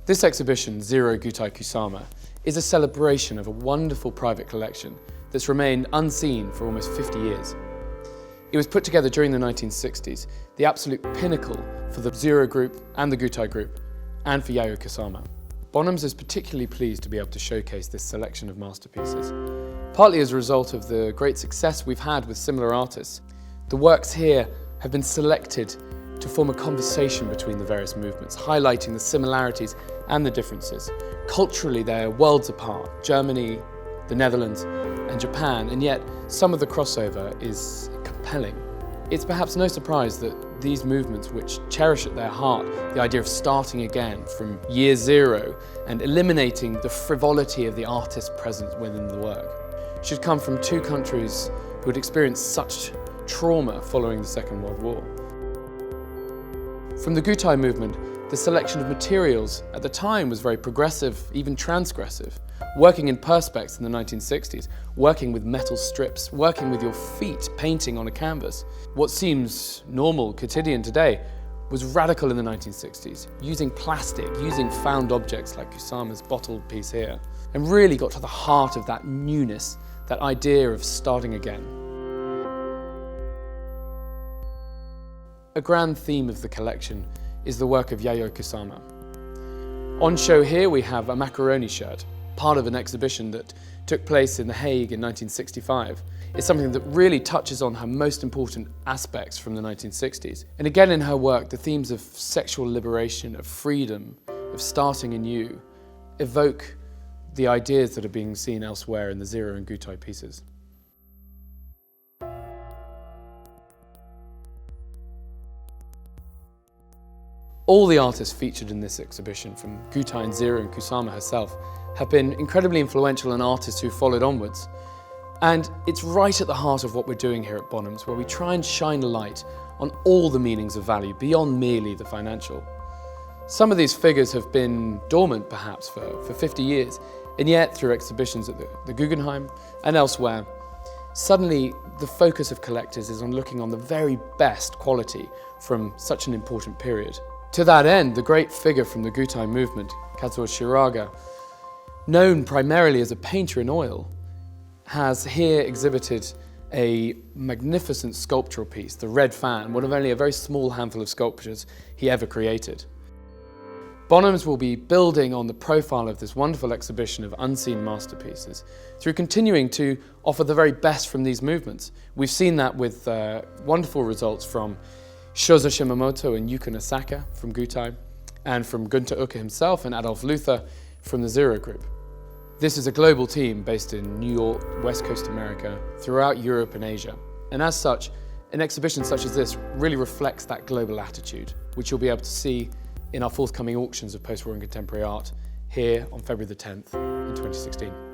This exhibition, Zero Gutai Kusama, is a celebration of a wonderful private collection that's remained unseen for almost 50 years. It was put together during the 1960s, the absolute pinnacle for the Zero group and the Gutai group, and for Yayoi Kusama. Bonhams is particularly pleased to be able to showcase this selection of masterpieces, partly as a result of the great success we've had with similar artists. The works here have been selected to form a conversation between the various movements, highlighting the similarities and the differences. Culturally, they're worlds apart, Germany, the Netherlands, and Japan, and yet some of the crossover is compelling. It's perhaps no surprise that these movements, which cherish at their heart the idea of starting again from year zero and eliminating the frivolity of the artist's presence within the work, should come from two countries who had experienced such trauma following the Second World War. From the Gutai movement, the selection of materials at the time was very progressive, even transgressive. Working in perspex in the 1960s, working with metal strips, working with your feet painting on a canvas. What seems normal, quotidian today, was radical in the 1960s, using plastic, using found objects like Kusama's bottled piece here, and really got to the heart of that newness, that idea of starting again. A grand theme of the collection is the work of Yayoi Kusama. On show here we have a Macaroni Shirt, part of an exhibition that took place in The Hague in 1965. It's something that really touches on her most important aspects from the 1960s. And again in her work, the themes of sexual liberation, of freedom, of starting anew, evoke the ideas that are being seen elsewhere in the Zero and Gutai pieces. All the artists featured in this exhibition, from Gutai and ZERO and Kusama herself, have been incredibly influential and artists who followed onwards. And it's right at the heart of what we're doing here at Bonhams, where we try and shine a light on all the meanings of value, beyond merely the financial. Some of these figures have been dormant, perhaps, for 50 years, and yet through exhibitions at the Guggenheim and elsewhere, suddenly the focus of collectors is on looking on the very best quality from such an important period. To that end, the great figure from the Gutai movement, Kazuo Shiraga, known primarily as a painter in oil, has here exhibited a magnificent sculptural piece, the Red Fan, one of only a very small handful of sculptures he ever created. Bonhams will be building on the profile of this wonderful exhibition of unseen masterpieces through continuing to offer the very best from these movements. We've seen that with wonderful results from Shozo Shimamoto and Yuko Nasaka from Gutai, and from Gunter Ucke himself and Adolf Luther from the Zero group. This is a global team based in New York, West Coast America, throughout Europe and Asia. And as such, an exhibition such as this really reflects that global attitude, which you'll be able to see in our forthcoming auctions of post-war and contemporary art here on February the 10th in 2016.